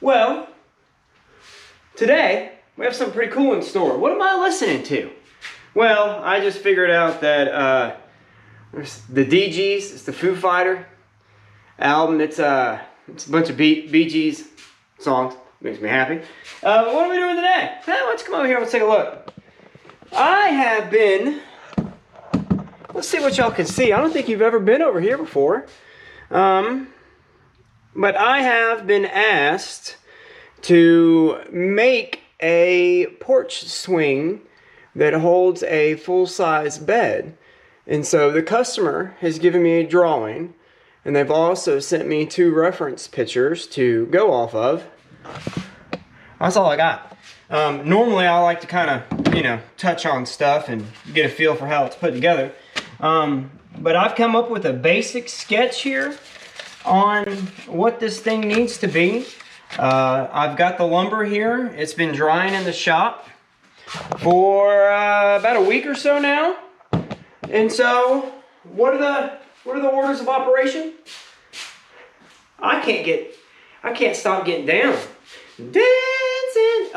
Well, today we have something pretty cool in store. What am I listening to? Well, I just figured out that there's the DGs, it's the Foo Fighter album. It's a bunch of Bee Gees songs. Makes me happy. But what are we doing today? Hey, why don't you come over here and let's take a look. I have been, let's see what y'all can see. I don't think you've ever been over here before. But I have been asked to make a porch swing that holds a full-size bed. And so the customer has given me a drawing, and they've also sent me 2 reference pictures to go off of. That's all I got. Normally I like to kind of, touch on stuff and get a feel for how it's put together. But I've come up with a basic sketch here on what this thing needs to be. I've got the lumber here. It's been drying in the shop for about a week or so now. And so, what are the orders of operation? I can't stop getting down. Dancing.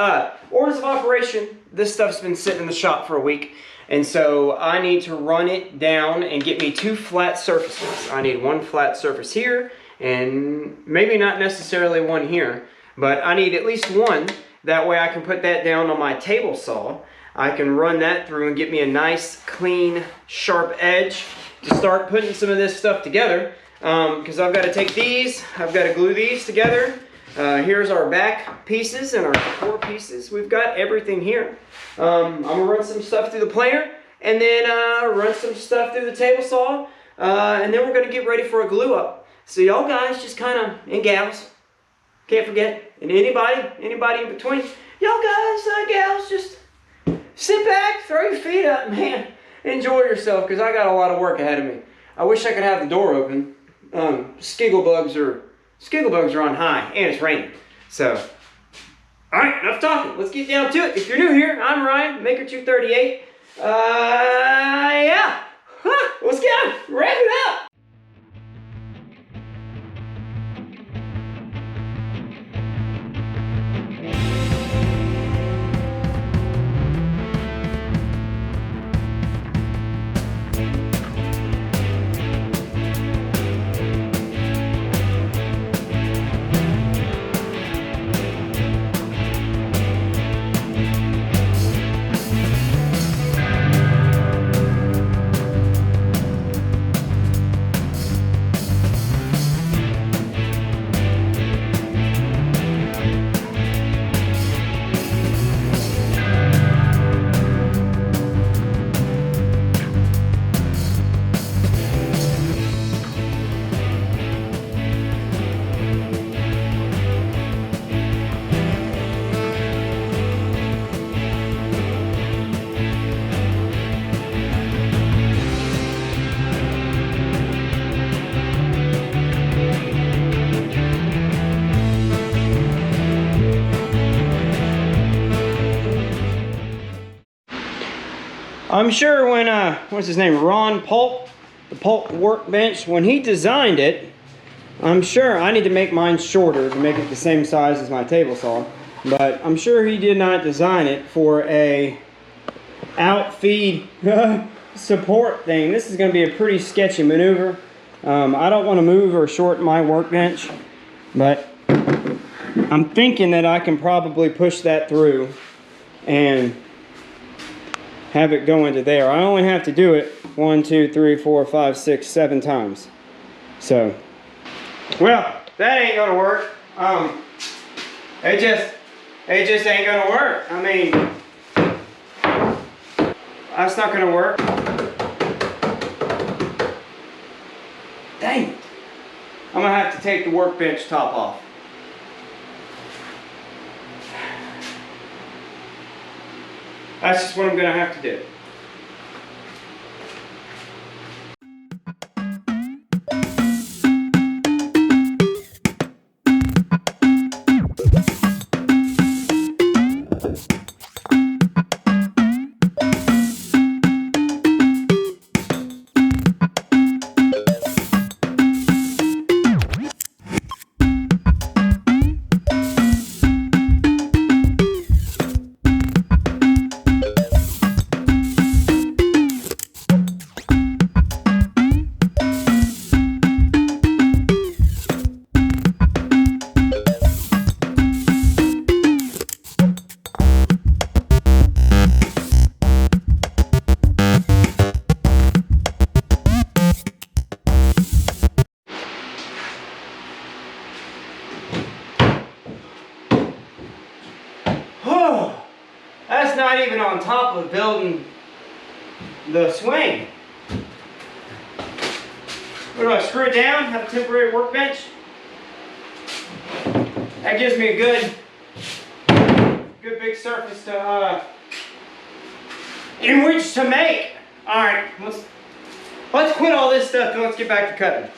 Orders of operation. This stuff's been sitting in the shop for a week. And so I need to run it down and get me 2 flat surfaces. I need 1 flat surface here and maybe not necessarily 1 here, but I need at least 1. That way I can put that down on my table saw. I can run that through and get me a nice, clean, sharp edge to start putting some of this stuff together. Because I've got to take these, I've got to glue these together. Here's our back pieces and our core pieces. We've got everything here. I'm going to run some stuff through the planer and then run some stuff through the table saw. And then we're going to get ready for a glue up. So y'all guys just kind of, and gals, can't forget, and anybody in between, y'all guys, gals, just sit back, throw your feet up, man. Enjoy yourself, because I got a lot of work ahead of me. I wish I could have the door open. Skiggle bugs are on high, and it's raining. So, alright, enough talking. Let's get down to it. If you're new here, I'm Ryan, Maker238. Yeah. Let's get on. Wrap it up. I'm sure when, what's his name, Ron Polk, the Polk workbench, when he designed it, I'm sure I need to make mine shorter to make it the same size as my table saw, but I'm sure he did not design it for a outfeed support thing. This is going to be a pretty sketchy maneuver. I don't want to move or shorten my workbench, but I'm thinking that I can probably push that through and have it go into there. I only have to do it 1, 2, 3, 4, 5, 6, 7 times. So, well, that ain't gonna work. It just ain't gonna work. I mean, that's not gonna work. Dang it. I'm gonna have to take the workbench top off. That's just what I'm going to have to do. even on top of building the swing. What do I screw it down? Have a temporary workbench? That gives me a good big surface to in which to make. All right, let's quit all this stuff and let's get back to cutting.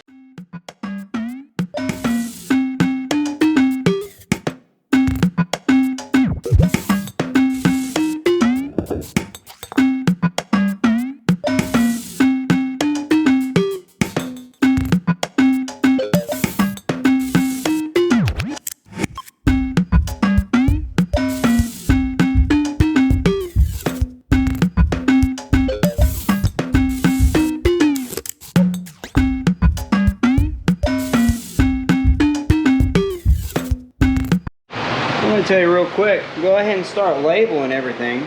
I'm gonna tell you real quick, go ahead and start labeling everything.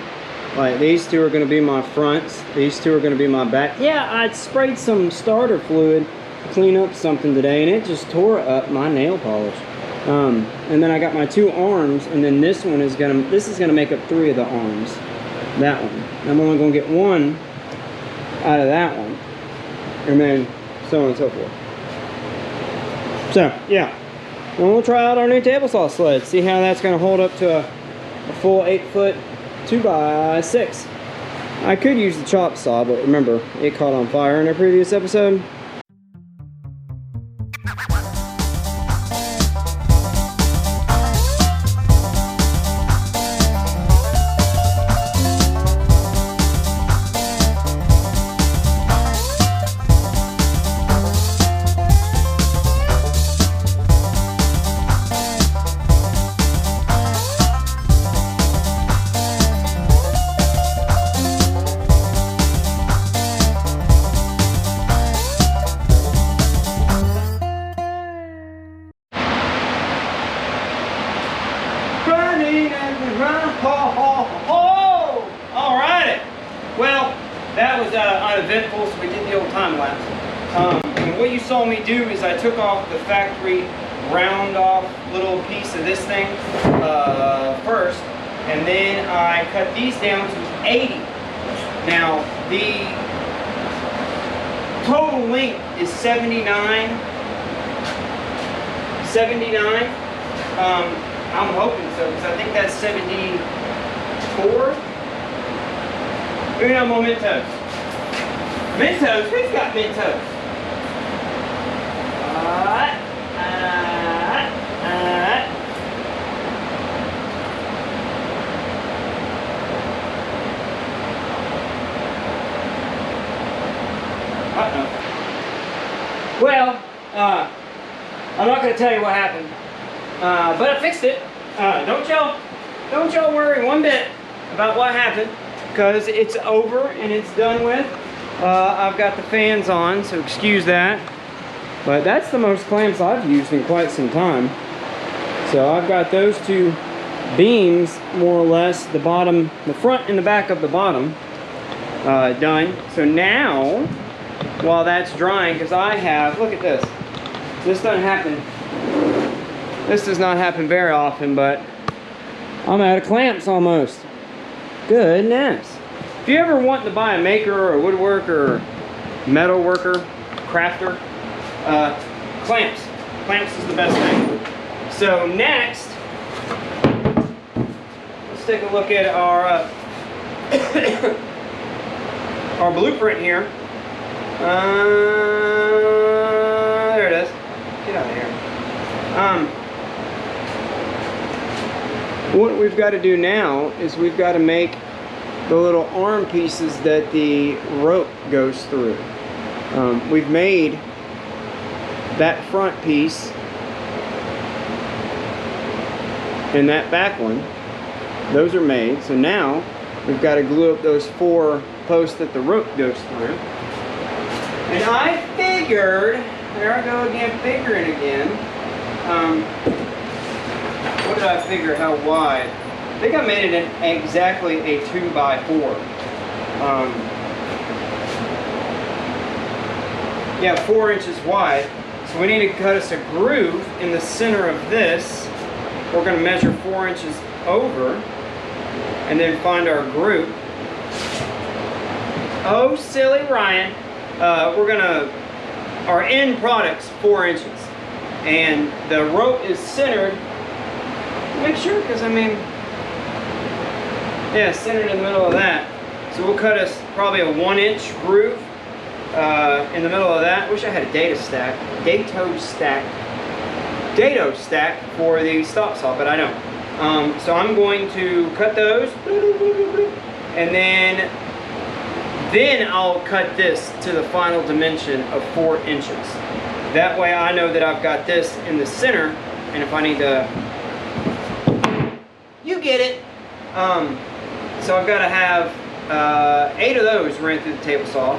Like these two are gonna be my fronts, these two are gonna be my back. Yeah, I sprayed some starter fluid to clean up something today and it just tore up my nail polish. And then I got my two arms, and then this is gonna make up 3 of the arms. That one. I'm only gonna get one out of that one. And then so on and so forth. So, yeah. And we'll try out our new table saw sled, see how that's going to hold up to a full 8-foot 2x6. I could use the chop saw, but remember, it caught on fire in a previous episode. Alrighty. Well, that was uneventful, so we did the old time lapse. And what you saw me do is I took off the factory round off little piece of this thing first, and then I cut these down to 80. Now, the total length is 79. I'm hoping so, because I think that's 74. Maybe not more Mentos. Mentos? Who's got Mentos? Well, I'm not going to tell you what happened, but I fixed it. Don't y'all worry one bit about what happened, because it's over and it's done with. I've got the fans on, so excuse that. But that's the most clamps I've used in quite some time. So I've got those two beams, more or less, the bottom, the front and the back of the bottom, done. So now, while that's drying, because I have, look at this. This doesn't happen. This does not happen very often, but I'm out of clamps almost. Goodness. If you ever want to buy a maker or a woodworker or metal worker, crafter, clamps. Clamps is the best thing. So next, let's take a look at our our blueprint here. There it is. Get out of here. What we've got to do now is we've got to make the little arm pieces that the rope goes through. We've made that front piece and that back one. Those are made. So now we've got to glue up those 4 posts that the rope goes through. And I figured, there I go again, figuring again. What did I figure how wide? I think I made it exactly a 2x4. Yeah, 4 inches wide. So we need to cut us a groove in the center of this. We're going to measure 4 inches over. and then find our group. Oh, silly Ryan. Our end product's 4 inches. And the rope is centered. Make sure, because I mean, yeah, centered in the middle of that. So we'll cut us probably a 1-inch groove in the middle of that. Wish I had a dado stack for the stop saw, but I don't. So I'm going to cut those, and then I'll cut this to the final dimension of 4 inches. That way I know that I've got this in the center, and if I need to, you get it. So I've got to have 8 of those ran through the table saw.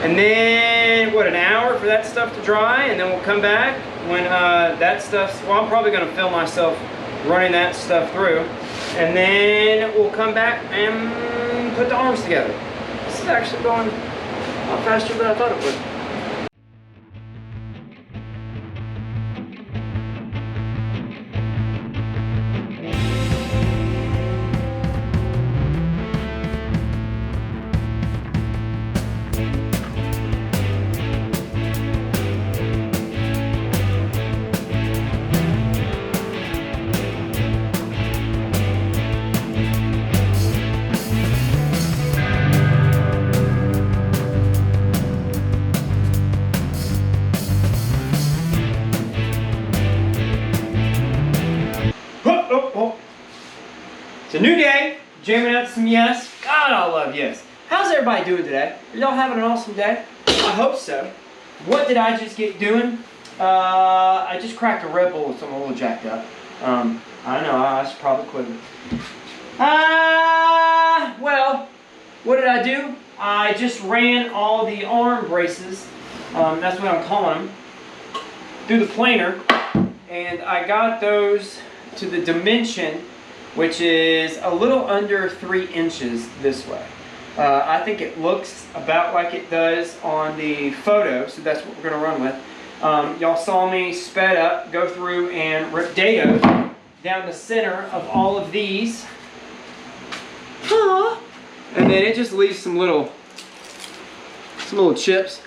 And then, what, an hour for that stuff to dry, and then we'll come back when that stuff's, well, I'm probably going to film myself running that stuff through. And then we'll come back and put the arms together. This is actually going a lot faster than I thought it would. It's a new day, jamming out some Yes. God, I love Yes. How's everybody doing today? Are y'all having an awesome day? I hope so. What did I just get doing? I just cracked a Red Bull, so I'm a little jacked up. I know, I should probably quit. Well, what did I do? I just ran all the arm braces, that's what I'm calling them, through the planer, and I got those to the dimension, which is a little under 3 inches this way. I think it looks about like it does on the photo, so that's what we're going to run with. Y'all saw me sped up, go through and rip dado down the center of all of these. And then it just leaves some little chips.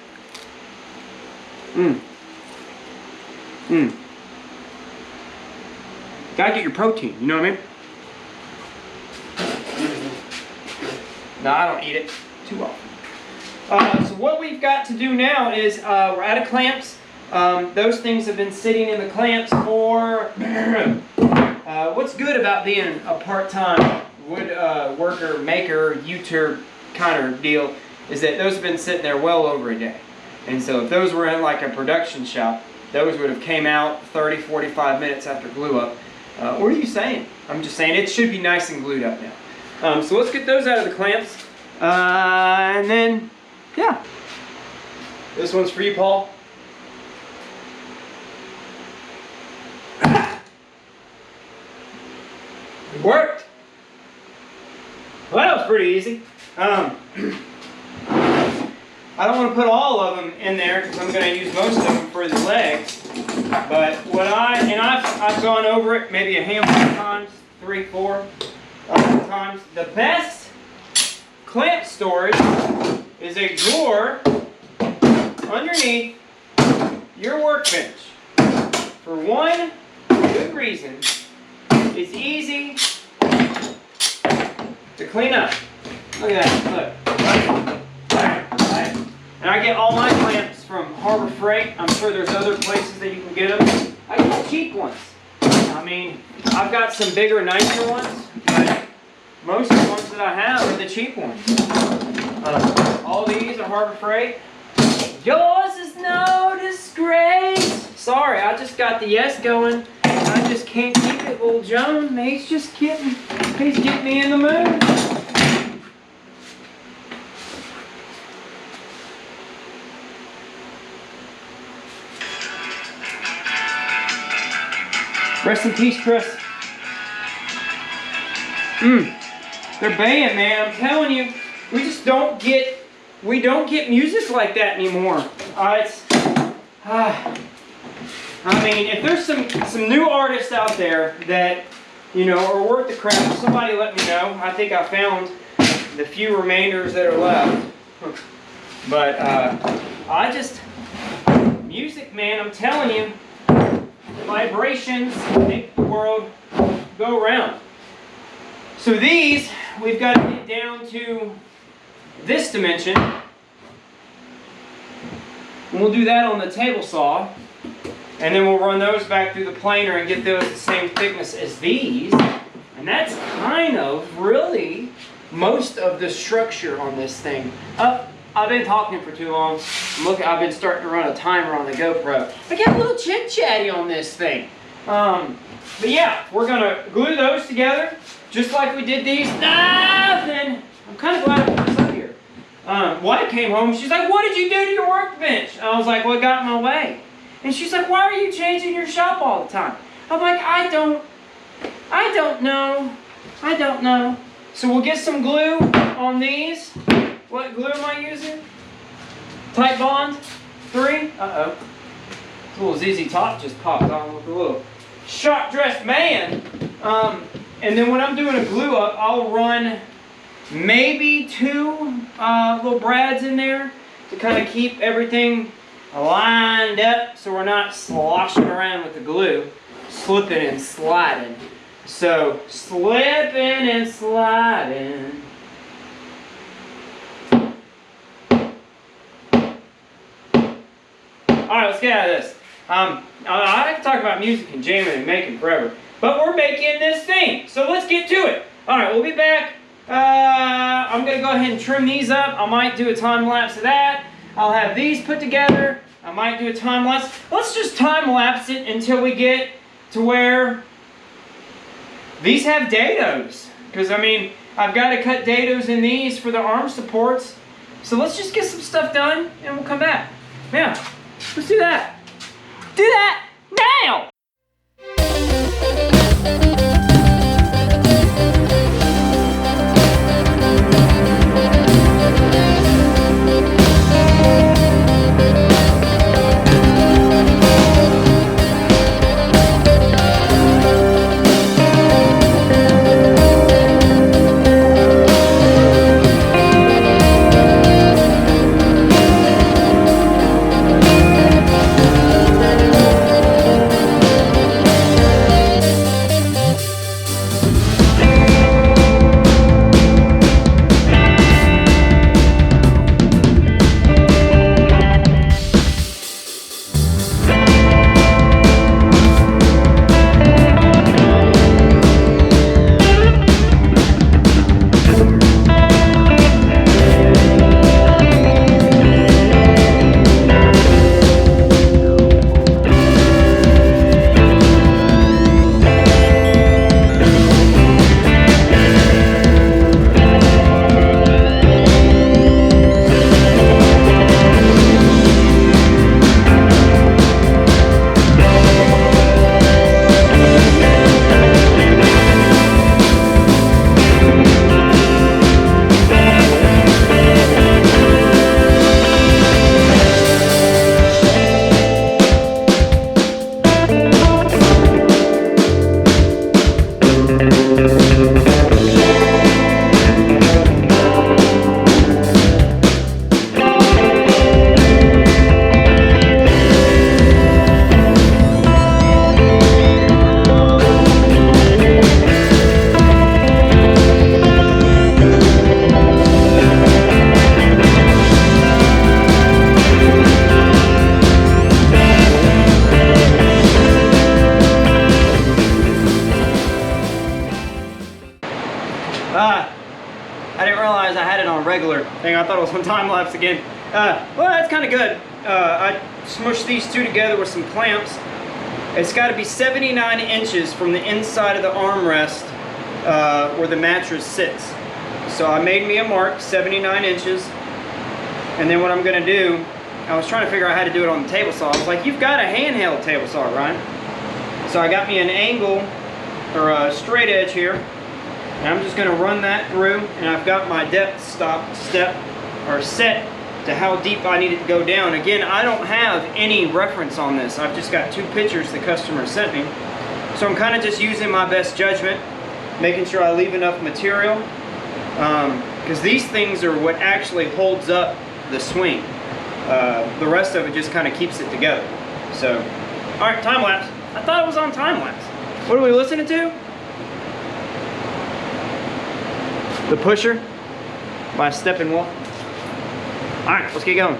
Gotta get your protein, you know what I mean? No, I don't eat it too often. So what we've got to do now is we're out of clamps. Those things have been sitting in the clamps for... what's good about being a part-time wood worker, maker, U-turn kind of deal is that those have been sitting there well over a day. And so if those were in like a production shop, those would have came out 30, 45 minutes after glue up. What are you saying? I'm just saying it should be nice and glued up now. So let's get those out of the clamps. And then, yeah. This one's for you, Paul. It worked. Well, that was pretty easy. I don't want to put all of them in there because I'm going to use most of them for the legs. But what I've gone over it maybe a handful of times, 3, 4 times. The best clamp storage is a drawer underneath your workbench. For one good reason, it's easy to clean up. Look at that, look. And I get all my clamps from Harbor Freight. I'm sure there's other places that you can get them. I get cheap ones. I mean, I've got some bigger, nicer ones, but most of the ones that I have are the cheap ones. All these are Harbor Freight. Yours is no disgrace. Sorry, I just got the Yes going. I just can't keep it, little Joan. He's getting me in the mood. Rest in peace, Chris. They're banned, man. I'm telling you, we don't get music like that anymore. I mean, if there's some new artists out there that you know, are worth the crap, somebody let me know. I think I found the few remainders that are left. But music, man, I'm telling you, vibrations make the world go round. So these, we've got to get down to this dimension. And we'll do that on the table saw. And then we'll run those back through the planer and get those the same thickness as these. And that's kind of really most of the structure on this thing. I've been talking for too long. I've been starting to run a timer on the GoPro. I get a little chit-chatty on this thing. But yeah, we're gonna glue those together just like we did these. Then I'm kind of glad I put this up here. White came home. She's like, "What did you do to your workbench?" I was like, "Well, it got in my way." And she's like, "Why are you changing your shop all the time?" I'm like, I don't know. So we'll get some glue on these. What glue am I using? Tight Bond 3. Uh-oh. A little ZZ Top just popped on with a little shot-dressed man. And then when I'm doing a glue up, I'll run maybe 2 little brads in there to kind of keep everything lined up so we're not sloshing around with the glue, slipping and sliding. So, slipping and sliding. Alright, let's get out of this. I can talk about music and jamming and making forever, but we're making this thing, so let's get to it. Alright, we'll be back. I'm going to go ahead and trim these up. I might do a time lapse of that. I'll have these put together. I might do a time lapse. Let's just time lapse it until we get to where these have dados. Because, I mean, I've got to cut dados in these for the arm supports. So let's just get some stuff done and we'll come back. Yeah. Let's do that. Do that now! I didn't realize I had it on regular thing. I thought it was on time lapse again. Well, that's kind of good. I smushed these two together with some clamps. It's got to be 79 inches from the inside of the armrest where the mattress sits. So I made me a mark, 79 inches. And then what I'm going to do, I was trying to figure out how to do it on the table saw. I was like, you've got a handheld table saw, Ryan. So I got me an angle, or a straight edge here. And I'm just going to run that through, and I've got my depth set to how deep I need it to go down. Again, I don't have any reference on this. I've just got two pictures the customer sent me. So I'm kind of just using my best judgment, making sure I leave enough material, because these things are what actually holds up the swing. The rest of it just kind of keeps it together. So, all right, time lapse. I thought it was on time lapse. What are we listening to? The Pusher by Steppenwolf. All right, let's get going.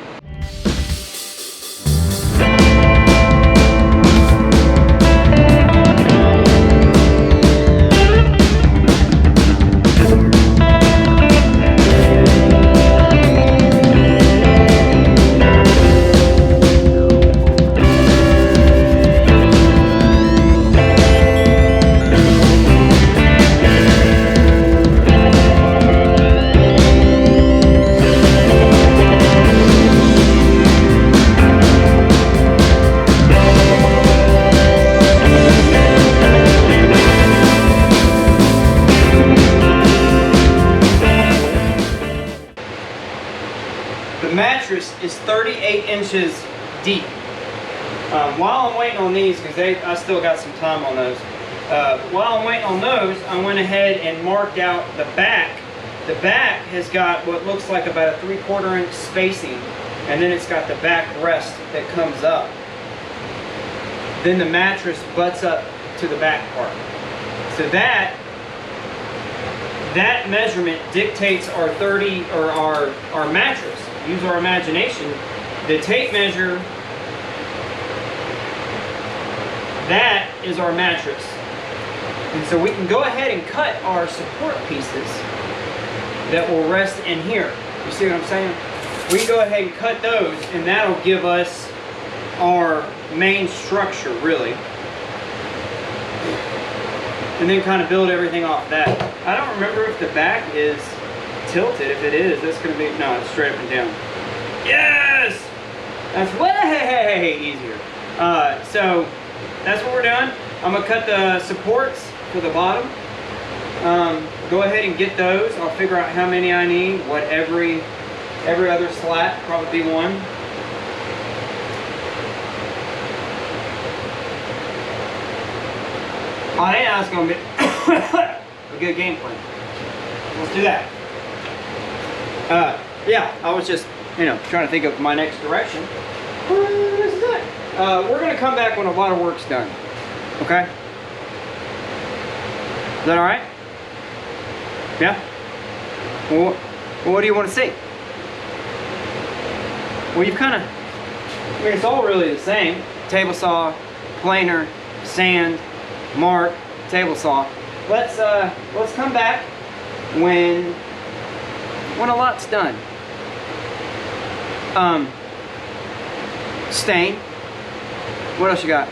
The mattress is 38 inches deep. While I'm waiting on these, because I still got some time on those, while I'm waiting on those, I went ahead and marked out the back. The back has got what looks like about a 3/4 inch spacing, and then it's got the back rest that comes up. Then the mattress butts up to the back part. So that measurement dictates our 30 or our mattress. Use our imagination. The tape measure, that is our mattress. And so we can go ahead and cut our support pieces that will rest in here. You see what I'm saying? We can go ahead and cut those, and that'll give us our main structure, really. And then kind of build everything off that. I don't remember if the back is tilted. If it is, that's going to be, no, it's straight up and down. Yes! That's way easier. So that's what we're doing. I'm going to cut the supports for the bottom. Go ahead and get those. I'll figure out how many I need. What every other slat, probably be one. I think that's going to be a good game plan. Let's do that. Yeah, I was just, trying to think of my next direction. This is it. We're going to come back when a lot of work's done. Okay? Is that all right? Yeah? Well, what do you want to see? Well, you've kind of, it's all really the same. Table saw, planer, sand, mark, table saw. Let's come back when a lot's done. Stain. What else you got?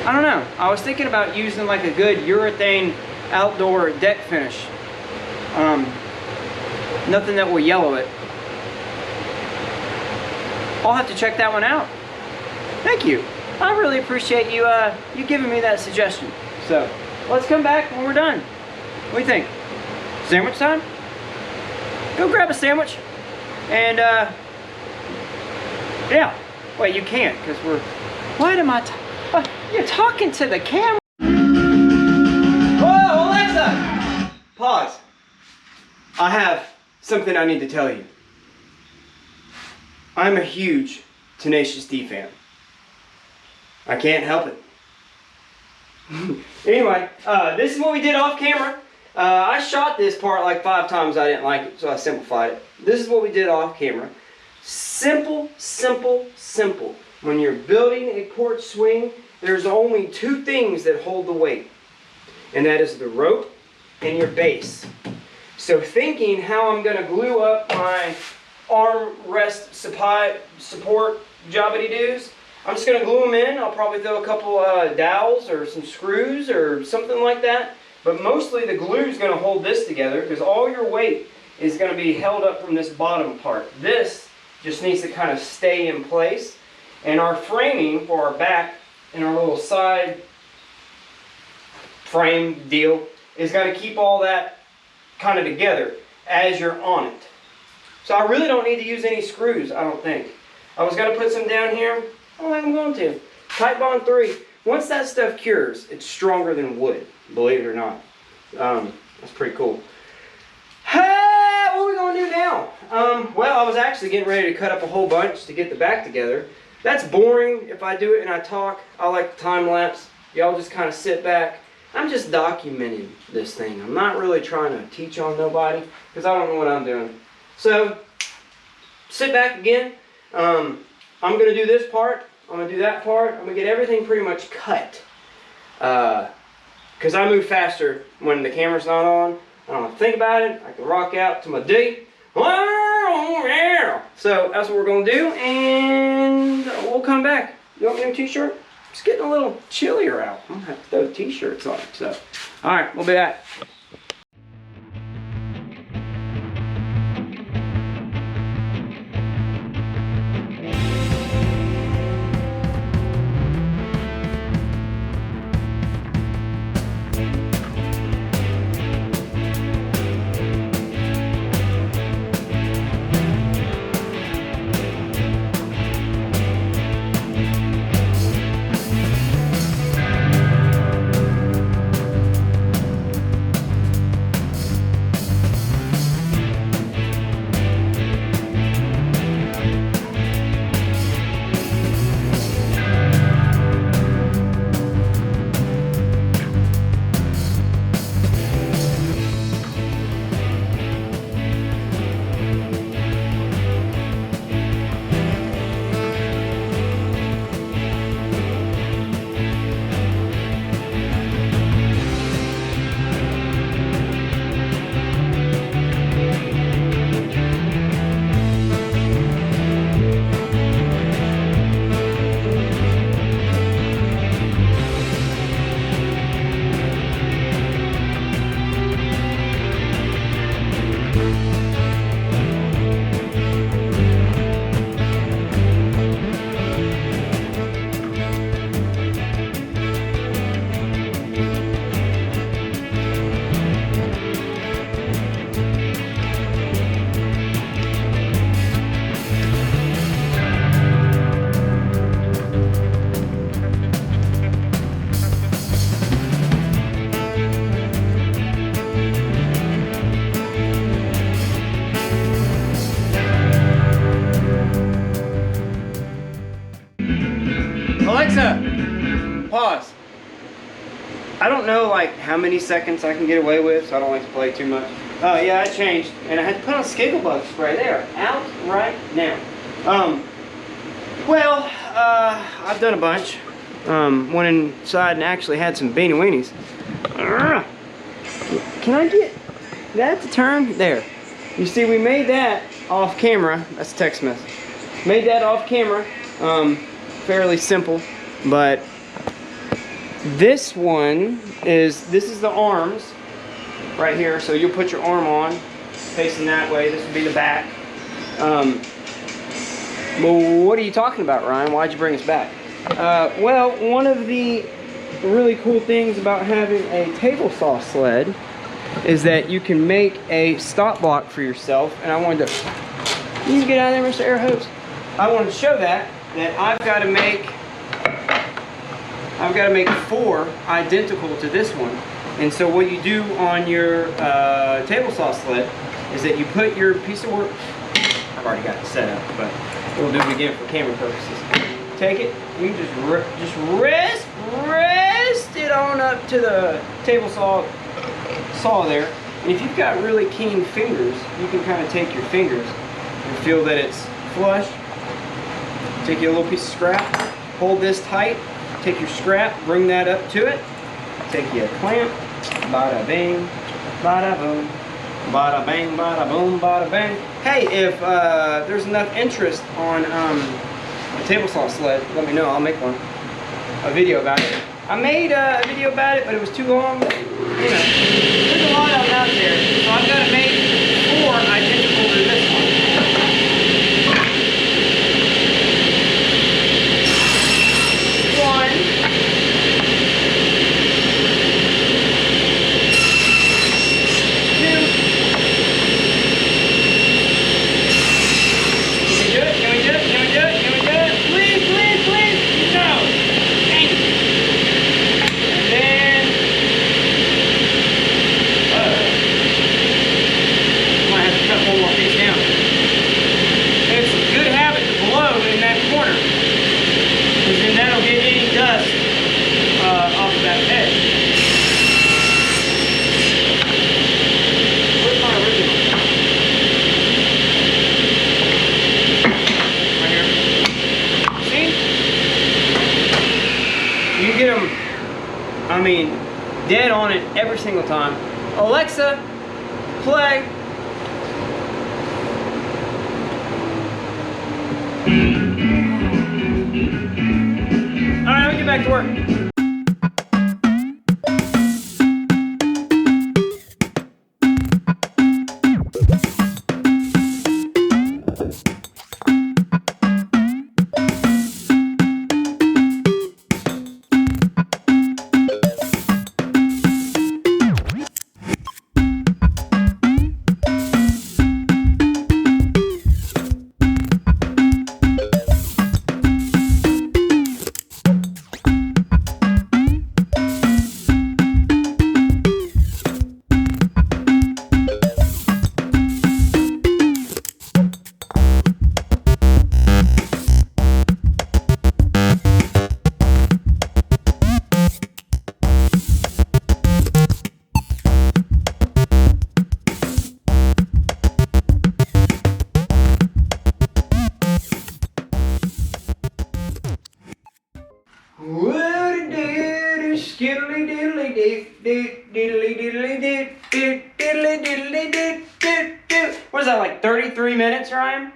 I don't know. I was thinking about using like a good urethane outdoor deck finish. Nothing that will yellow it. I'll have to check that one out. Thank you. I really appreciate you you giving me that suggestion. So let's come back when we're done. What do you think? Sandwich time? Go grab a sandwich. And yeah. Wait, you can't because we're. What am I? You're talking to the camera. Whoa, Alexa! Pause. I have something I need to tell you. I'm a huge Tenacious D fan. I can't help it. Anyway, this is what we did off camera. I shot this part like 5 times. I didn't like it, so I simplified it. This is what we did off camera. Simple, simple, simple. When you're building a porch swing, there's only 2 things that hold the weight. And that is the rope and your base. So thinking how I'm going to glue up my arm rest support jobbity-doos, I'm just going to glue them in. I'll probably throw a couple dowels or some screws or something like that. But mostly the glue is going to hold this together because all your weight is going to be held up from this bottom part. This just needs to kind of stay in place. And our framing for our back and our little side frame deal is going to keep all that kind of together as you're on it. So I really don't need to use any screws, I don't think. I was going to put some down here. I don't think I'm going to. Tight Bond 3. once that stuff cures, it's stronger than wood, believe it or not. That's pretty cool. Hey, what are we gonna do now? Well, I was actually getting ready to cut up a whole bunch to get the back together. That's boring if I do it and I talk. I like the time lapse. Y'all just kind of sit back. I'm just documenting this thing. I'm not really trying to teach on nobody because I don't know what I'm doing. So, sit back again. I'm going to do this part. I'm going to do that part. I'm going to get everything pretty much cut. Because I move faster when the camera's not on. I don't have to think about it. I can rock out to my D. So, that's what we're going to do. And we'll come back. You want me a t-shirt? It's getting a little chillier out. I'm gonna have to throw t-shirts on. So, all right, we'll be back. Alexa, pause. I don't know like how many seconds I can get away with, so I don't like to play too much. Oh yeah, I changed, and I had to put on Skigglebug spray there, out right now. I've done a bunch. Went inside and actually had some beanie weenies. Can I get that to turn? There. You see, we made that off camera. That's a text message. Made that off camera. Fairly simple, but this is the arms right here. So you'll put your arm on, facing that way. This would be the back. Well, what are you talking about, Ryan? Why'd you bring us back? Well, one of the really cool things about having a table saw sled is that you can make a stop block for yourself. And I wanted to, you can get out of there, Mr. Air Hose. I wanted to show that I've got to make 4 identical to this one. And so what you do on your table saw sled is that you put your piece of work, I've already got it set up, but we'll do it again for camera purposes. Take it, you just rest it on up to the table saw there. And if you've got really keen fingers, you can kind of take your fingers and feel that it's flush. Take your little piece of scrap, hold this tight, take your scrap, bring that up to it, take your clamp, bada bing, bada boom, bada bang, bada boom, bada bang. Hey, if there's enough interest on a table saw sled, let me know, I'll make a video about it. I made a video about it, but it was too long. You know, there's a lot of them out there, so I've got to make 4 identical to this one. You get them, I mean, dead on it every single time. Alexa, play. All right, let me get back to work. What is that, like 33 minutes, Ryan?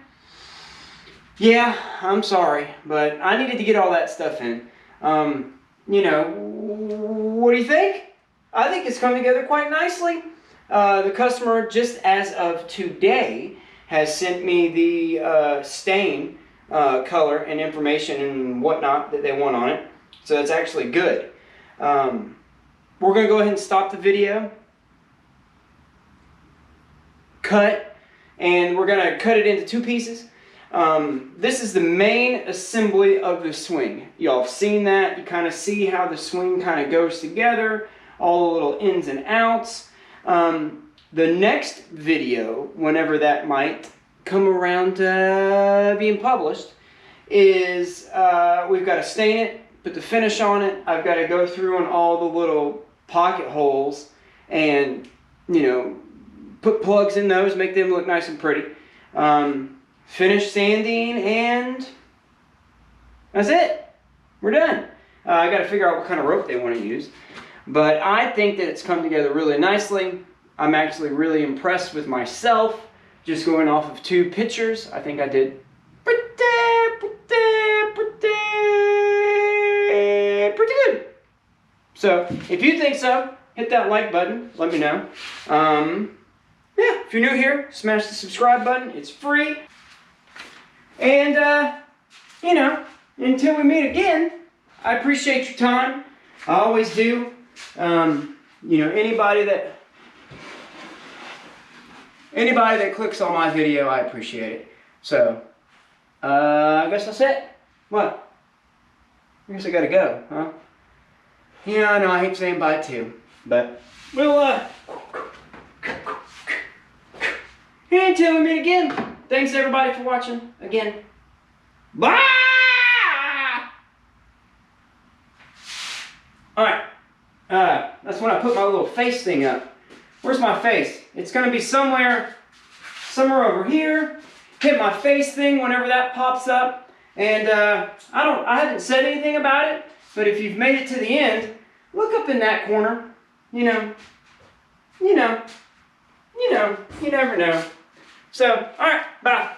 Yeah, I'm sorry, but I needed to get all that stuff in. You know, what do you think? I think it's come together quite nicely. The customer, just as of today, has sent me the stain color and information and whatnot that they want on it. So that's actually good. We're going to go ahead and stop the video, cut, and we're going to cut it into two pieces. This is the main assembly of the swing. Y'all have seen that. You kind of see how the swing kind of goes together, all the little ins and outs. The next video, whenever that might come around to being published, is we've got to stain it, put the finish on it. I've got to go through on all the little pocket holes and, you know, put plugs in those, make them look nice and pretty. Finish sanding, and that's it. We're done. I got to figure out what kind of rope they want to use. But I think that it's come together really nicely. I'm actually really impressed with myself, just going off of two pictures. I think I did pretty good. So if you think so, hit that like button. Let me know. Yeah, if you're new here, smash the subscribe button. It's free. And, you know, until we meet again, I appreciate your time. I always do. You know, anybody that clicks on my video, I appreciate it. So, I guess that's it. What? I guess I gotta go, huh? Yeah, I know, I hate saying bye too. But, we'll, until we meet again, thanks everybody for watching again. Bye! Alright, that's when I put my little face thing up. Where's my face? It's gonna be somewhere over here. Hit my face thing whenever that pops up. And I haven't said anything about it, but if you've made it to the end, look up in that corner. You never know. So, alright, bye.